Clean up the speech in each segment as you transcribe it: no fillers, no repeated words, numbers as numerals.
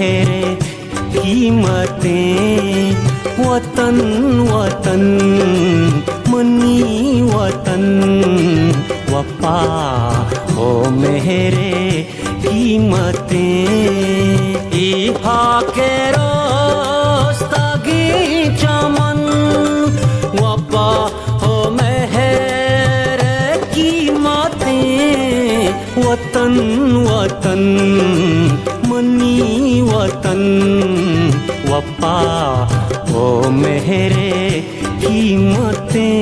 मेरे कीमतें वतन वतन मनी वतन वफा हो मेरे कीमतें इहा के रोस्तगी चमन वफा हो मेरे कीमतें वतन वतन मनी वतन वफा हो मेरे कीमतें।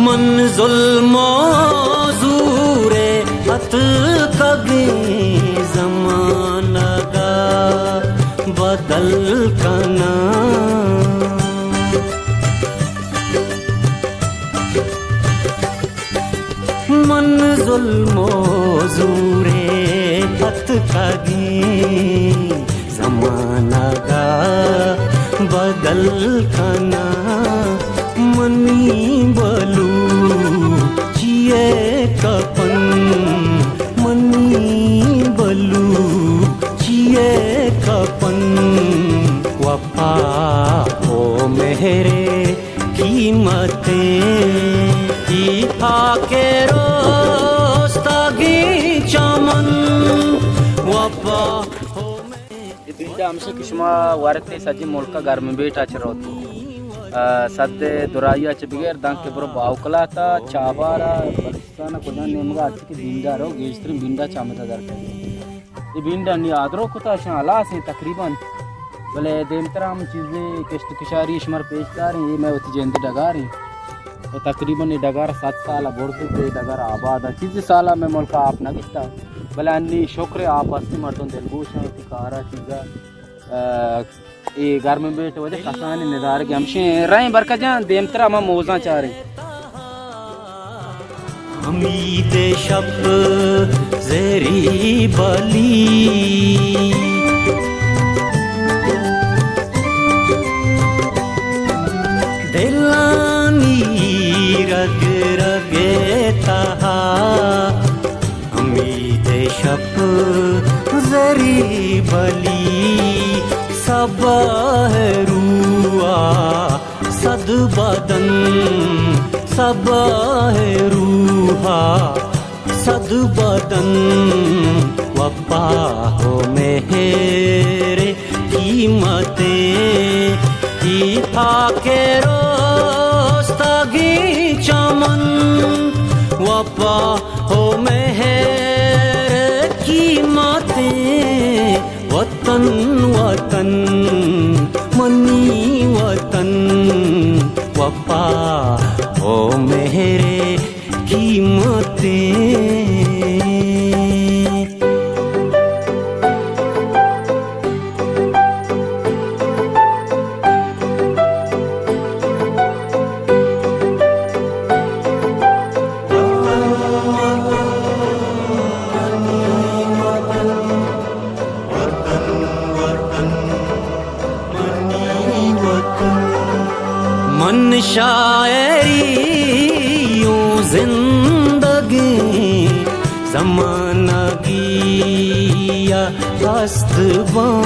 मन जुल्मो ज़ूरे हत कगे ज़माना का बदल कना मन जुल्मो ज़ूरे हत कगे ज़माना का बदल कना मनी बलू जिए कपन मनी बलू जिए कपन वफा हो मेरे कीमतें इहा के रोस्तगी चमन वफा हो मेरे। बिंदा हमसे किस्मा वारते सजी मुल्का घर में बेटा चरोती सद्दे दुराइया च बगैर दांग के बरो बावकला था चाबारा बलिस्ताना कुदा नेमगा अच्छी की बिंदा रो गेस्ट्रीम बिंदा चामता दर के ये बिंदा नि आदरो कुता शाला से तकरीबन भले देमतराम चीज़ें किश्त किशारी शमर पेशदार ये मैं उती जेंद डगार ही तो तकरीबन ये डगार 7 साल बोर्ड पे डगार आबाद है चीज़ साला में मुल्का आप ना किस्ता भले अन्नी शुक्र आप अस्ती मर्दों दिलगोश है तिकारा चीज़ा ये घर में बैठे वजह कसाने निदार के हमशे रहे बरका जान देमतरा हम मोजा चाह रहे उम्मीद शब ज़ेरी बली दिलानी रग रगे तहा उम्मीद शब ज़ेरी बली सब रूआ सद बदन सब रूहा सद बदन वफा हो मेरे कीमतें इहा के रोस्तगी चमन वफा हो मेरे कीमतें वतन वतन मनी वतन वफा हो मेरे कीमतें। मन शायरी यूं जिंदगी ज़माना गिया दस्तबान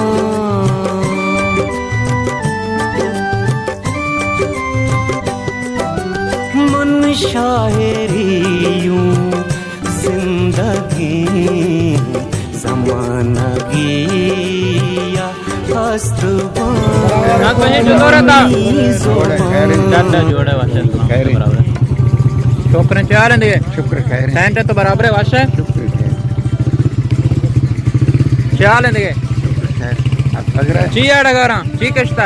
मन शायरी यूं जिंदगी ज़माना गिया शुक्र चार शुक्र खैर तो बराबर है वाशा क्या लेंगे चिया डगारा ची कश्ता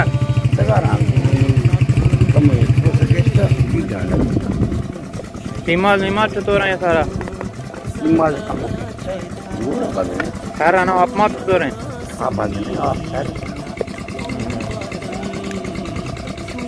टीमाल निमाल तो रहा है सारा सारा ना आप माप तो रहे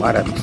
12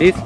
20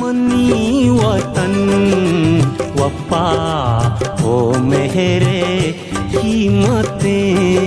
मनी वतन वफा ओ मेरे कीमतें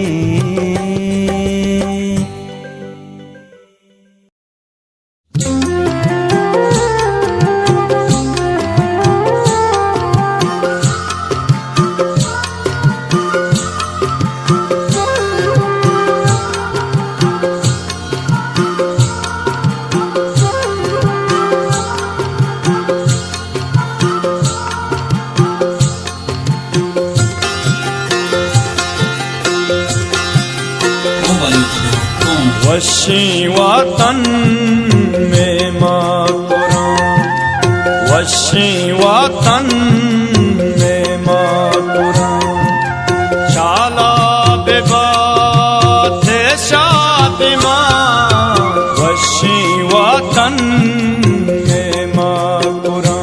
वशी वतन में मातुरां वशी वतन में मातुरां शाला बेबात शादी मां वशी वतन में मातुरां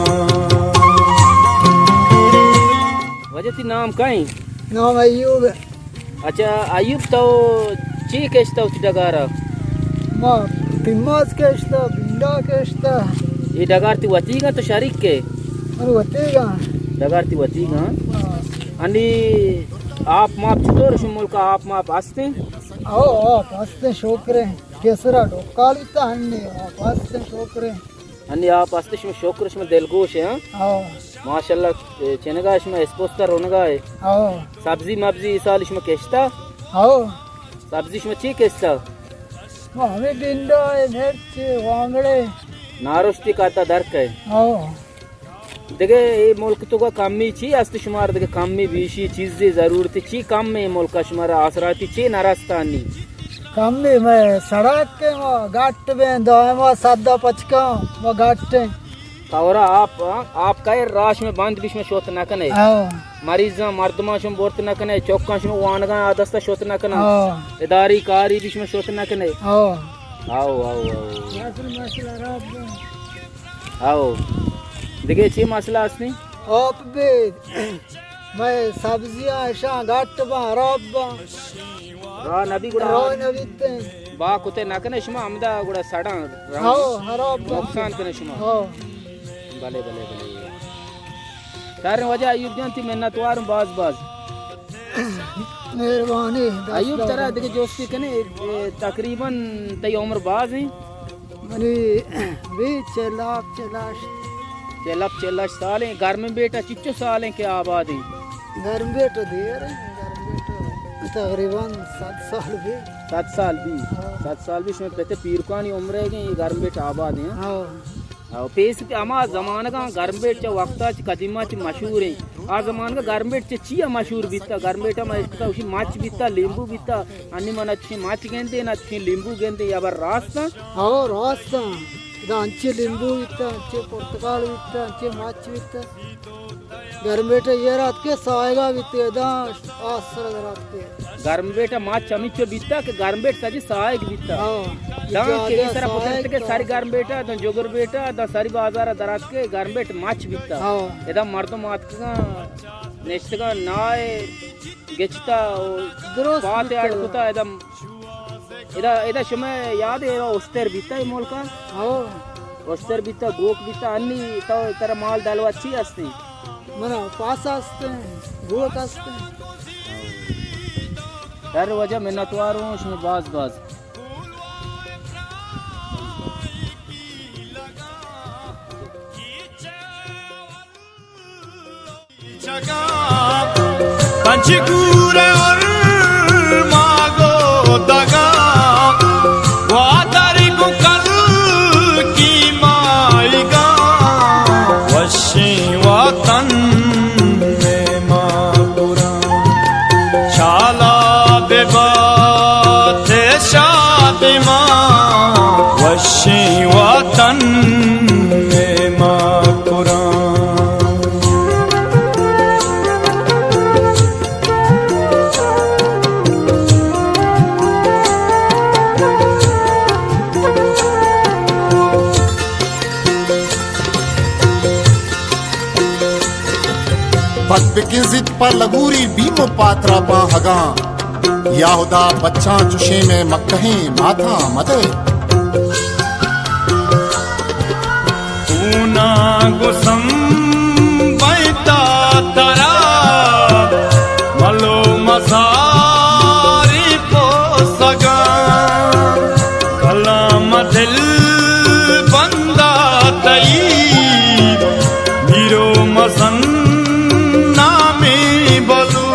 वजह ती नाम काई नाम अयूब है। अच्छा अयूब तो ची केस्ता उस डगारा माँ तिम्मास केस्ता बिंडा केस्ता ये डगार ती वतीगा तो शरीक के अरे वतेगा डगार ती वतीगा आणि आप माप चतुर शुमल का आप माप आस्ते आओ पास्ते शोकरे केसरा डोकालिता अन्ने पास्ते शोकरे आणि आप आस्ते शुम शोकर शुम दिलगोश है आओ माशाल्लाह चेनगा शुम एस्पोस्टर होनगा है आओ सब्जी मब्जी साल शुम केस्ता आओ सब्जी शुम ची केस्ता हमें बिंडा है मिर्ची वांगड़े नारोस्ती काता दरक है आओ देखे ये मुल्क तो का कमी ची आस्ते शुमार देखे कमी बीशी चीजें जरूरत ची कम में मुल्क का शुमार आसराती ची नारास्तानी कम भी मैं सड़क के वो गाट में दाएमा सादा पचका वो गाटे कवरा आप कई राश में बंद बीच में शोत न कने आओ मरीजा मर्दमा शुम बोर्त न कने चौका शुम वानगा आदस्ता शोत न कना आओ इदारी कारी बीच में शोत न कने आओ आओ आओ आओ मसला रात आओ देखे ची मसला असनी आप भी मैं सब्जियां ऐसा गाट बा राब बा रा नबी गुड़ा रोन अबिते बा कुते न कने शुमा हमदा गुड़ा सड़ा आओ हराब बा नुकसान कने शुमा आओ भले भले भले तारे वजह अयूब जानती मेहनत वार बाज बाज मेहरबानी अयूब तरह देखे जोस्ती कने तकरीबन तई उम्र बाज है मनी भी चलाप चलाश चेलप साल हैं घर में बेटा चिच्चो साल हैं के आबाद हैं घर में बेटा देर है घर में बेटा तकरीबन 7 साल भी 7 साल भी 7 साल भी इसमें कहते पीरकानी उम्र है कि ये घर में बेटा आबाद हैं हाँ और पेश पे अमा जमाना का घर में बेटा वक्ता कदीमा च मशहूर है आ जमान का घर में बेटा चिया मशहूर बीता घर में बेटा मैं इसका उसी माच बीता लींबू बीता अन्य मन अच्छी माच गेंदे ना अच्छी लींबू गेंदे या बार रास्ता हाँ रास्ता इधर अंचे लींबू बिता अंचे पुर्तगाल बिता अंचे माच बिता घर में बेटा ये रात के साएगा बीते इधर आसर रात के घर में बेटा माच चमिचो बीता के घर में बेटा जी साएग बीता हाँ दां के सारा पकड़ते के सारी घर में बेटा द जोगर बेटा द सारी बाजार दरात के घर में बेटा माच बीता हाँ इधर मर्दों मात का नेक्स्ट का नाय गेचता दुरुस्त बात यार कुता इधर शुमे याद है उस्तर बीता है मोल का हाँ उस्तर बीता गोक बीता अन्नी तो तेरा माल डालवा अच्छी असती मना पास आस्ते हैं गोक आस्ते हैं यार वजह मेहनतवार हूँ उसमें बाज बाज पंचकूरे और मागो दगा वादरी बुकल की माईगा वशी वतन में मातुरां शाला बेबात शादी मां वशी वतन में मातुरां बिकिजित पर लगूरी बीमो पात्रा पा हगा याहुदा बच्चा चुशे में मक्कहे माथा मदे ऊना गुसम बैता तरा मलो मसारी पो सगा कलाम दिल बंदा तई मीरो मसन नामे बोलू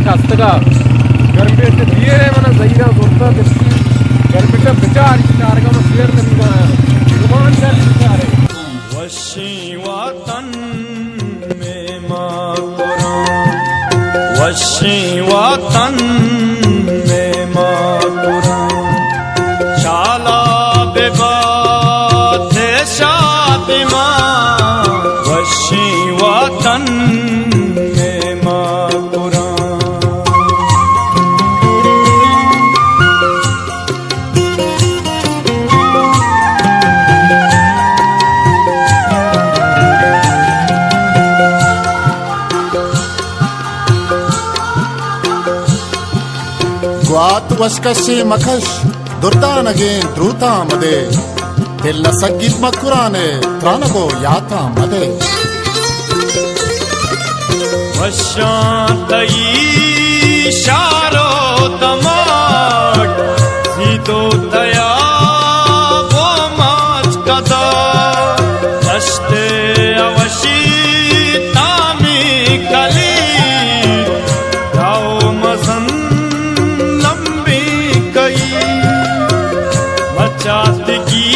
కష్టగా గర్భేట తీరే మన జైనా దొస్తా తెచ్చి గర్భేట విచారిస్తారుగా మన పేరు గుమాన్ చేస్తారు वशी वतन में माँ कुरान वशी वतन में माँ कुरान शाला बेबात शादी माँ वशी वतन में माँ कुरान ग्वात वशकशे मखश दुर्दानगे द्रूता मदे तिल्ल सग्गित मकुराने त्रानगो याता मदे वशांतई शारो तमाट सीतो दया वो माच कदा दश्ते अवशी तामी कली गाओ मसन लंबी कई मचात की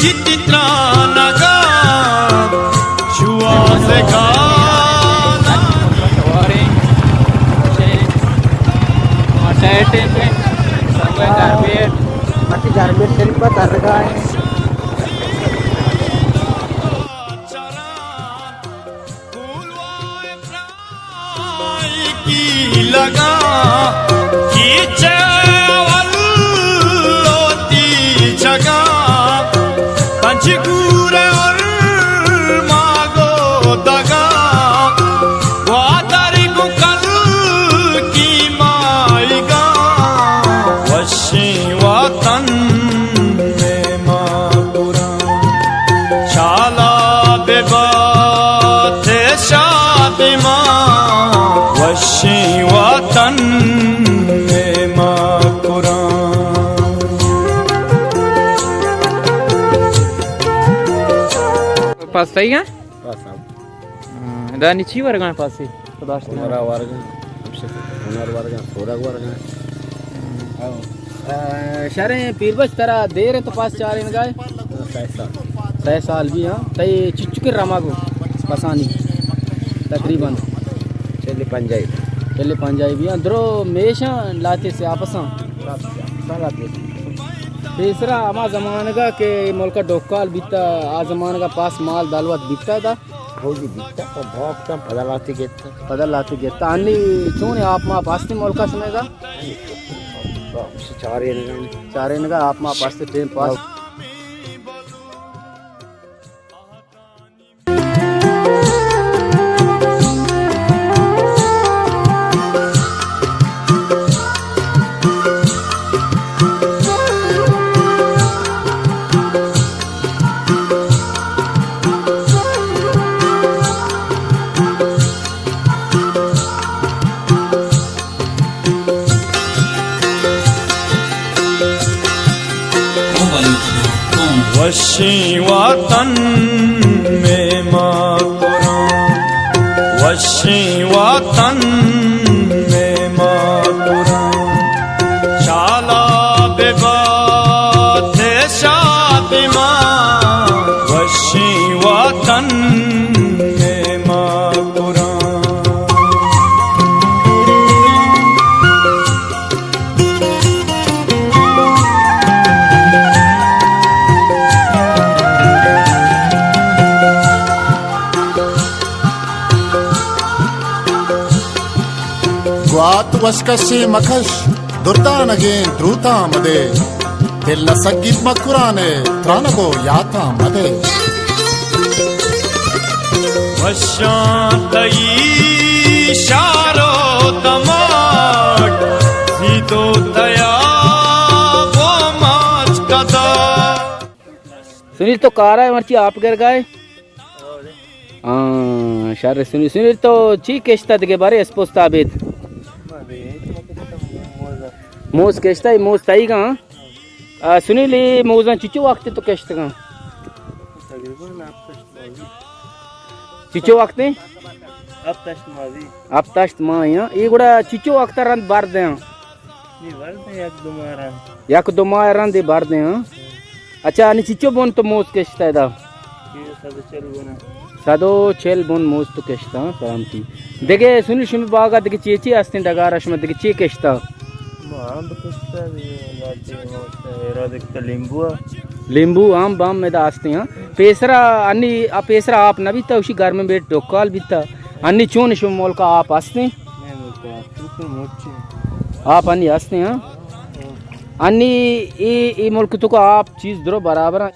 जितना नगा शुआ से का लगा कि चावल लोती जगा पंचगूर और मागो दगा वादारी को कल की माईगा वशी वतन में मातुरा शाला बेबात शादी माँ वशी वतन में माँ कुरान पास सही है दानी ची वर्गा पास से Umara warga, umar warga, sorak warga. शरे पीरबच तरह देर है तो पास चार इन गाय 6 साल भी हाँ तय चिचुके रमागो पसानी तकरीबन Celi panjai. पहले पंजाबी भी अंदरो मेशा लाते से आपस तीसरा आमा जमाने का के मुल्क डोकाल बीता आ जमाने का पास माल दालवत बीता था Hoji bitta, bahok tam padalati getta. पता लाते के तानी चुने आप माँ पास थी मुल्क सुने का Cari ni. चारे ने का आप माँ पास से ट्रेन पास वशी वतन में माँ कुरान वशी वतन में माँ कुरान शाला बेबात शादी माँ वशी वतन में माँ कुरान वात वशकशी मखश दुर्दानगे द्रुता मदे दिल सग्गित मकुराने त्रानगो याता मदे वशांतई शारो तमाट सीतो तया वो माच कदा सुनील तो कार है मर्ची आप कर गए हाँ शार सुनील सुनील तो ची केश्ता के बारे स्पोस्ता बेद मोज केश्ता ही मोज ताई का सुनील ये मोजा चिचो वक्त तो केश्ता का चिचो वक्त अब तश्त माँ यहाँ ये गुड़ा चिचो वक्त रंद बार दे याक दो माह रंद बार दे अच्छा अनि चिचो बोन तो मोज केश्ता है सादो चेल बोन मोज तो केश्ता सलाम की देखे सुनील शुमी बागा देखे चेची आस्ते डगार अशमा देखे चे केश्ता लिंबू आम बाम में दास्ते हैं पेसरा अन्नी आ पेसरा आप न भी था उसी घर में बैठ डोकाल भी था अन्नी चोन शुम मोल का आप आस्ते आप अन्नी आस्ते हैं अन्नी ये मुल्क तो को आप चीज दरो बराबर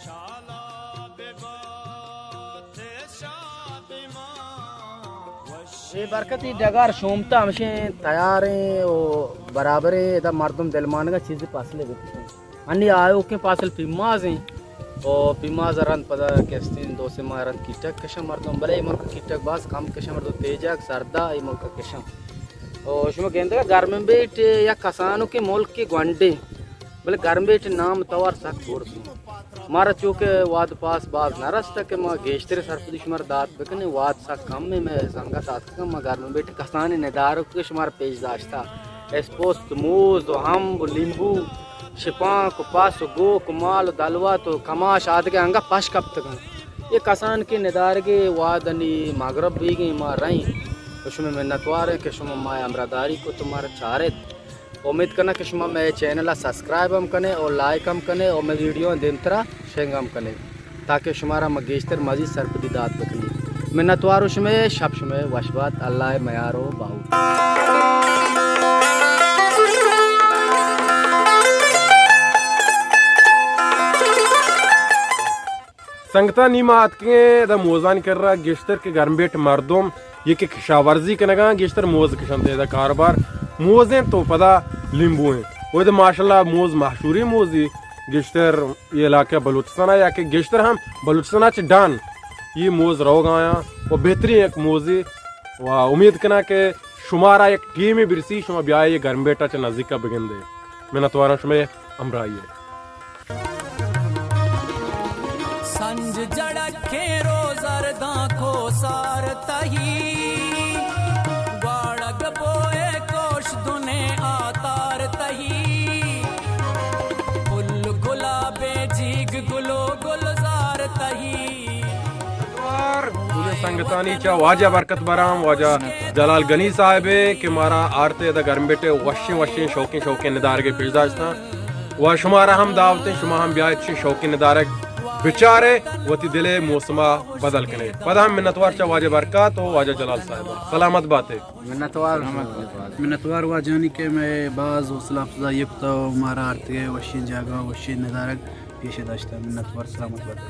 ये बरकत ही डगार शोमता हमसे तैयार हैं और बराबर है इधर मर्दम दिलमान का चीज़ पासले बेचते हैं अन्य आयो के पासल पिमाज हैं और पिमाज रन पता कैसे दो से मारन कीटक कशम मर्दम भले ये मुल्क कीटक बास कम कशम मर्दम तेजाक सरदा ये मुल्क कशम और शुम कहते घर में बैठ या कसानों के मुल्क के गंडे भले घर में बैठ नाम तवार सख्त छोड़ मारा चौके वाद पास बाज नरस्ता के माँ गेश्तरे सरपदी शुमार दात बेकने वाद सा कम में मैं संगा साथ का माँ घर में बैठे कसाने निदारों के शुमार पेश दाश्ता एस्पोस्ट मूज हम लींबू शिपां कपास गो कुमाल दलवा तो कमाश आदि के अंगा पाश कब तक ये कसान के निदार के वाद अनि मगरब भी गई माँ रही उसमें मिन्नतवार है कि शुमा माँ अमरादारी को तुम्हारा चारे उम्मीद करना कि शुमा मैं चैनल सब्सक्राइब हम कने और लाइक हम कने और मैं वीडियो दिन तरह शेंग हम कने ताकि शुमारा मगेश्तर मजीद सरपदी दात बकनी मिन्नतवार उसमें शब्श में वशबात अल्लाह मयारो बाहू संगता नीमात के द मोजान कर रहा गेश्तर के घर में बैठ मर्दोम ये के खिशावर्जी के नगा गेश्तर मोज किशन दा कारोबार मोजें तो पता लींबू हैं वो तो माशाल्लाह मोज मशहूरी मोज गेश्तर ये इलाके बलूचिस्तान या के गेश्तर हम बलूचिस्तान च डान ये मोज रोग आया वो बेहतरीन एक मोजी वाह उम्मीद करना के शुमारा एक टीम बिरसी शुमा ब्याह ये घर में बैठा च नजदीक का बिगन दे मैं नतवारा शुमे अमराइए संज जड़खे रोजर दाखो सार तही गाड़ग बोए कोश दुने आतार तही गुल गुलाबे जीग गुलो गुलजार तही संगतानी चा वाजा बरकत बराम वाजा जलाल गनी साहब के मारा आरते द घर में बैठे वशे शौकीन निदार के पिजदास्ता व शुमारा हम दावते शुमा हम ब्याह शौकीन निदारक बेचारे वती दिले मौसमा बदल कने पदा हम मिन्नतवार चा वाजे बरकत तो वाजा जलाल साहब सलामत बातें मिन्नतवार वाजानी के मैं बाज हौसला अफजा ये तो हमारा आरती वशी जागा वशी निदारक पेश दाश्ता मिन्नतवार सलामत बातें